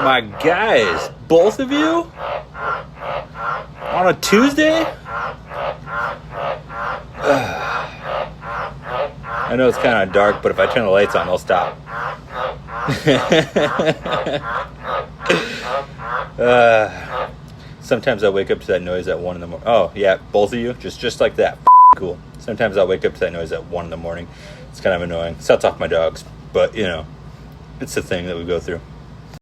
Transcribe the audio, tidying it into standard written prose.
My guys, both of you? On a Tuesday? I know it's kind of dark, but if I turn the lights on, they'll stop. Sometimes I wake up to that noise at 1 in the morning. Oh, yeah, both of you? Just like that. Cool. Sometimes I'll wake up to that noise at 1 in the morning. It's kind of annoying. Sets off my dogs. But, you know, it's the thing that we go through.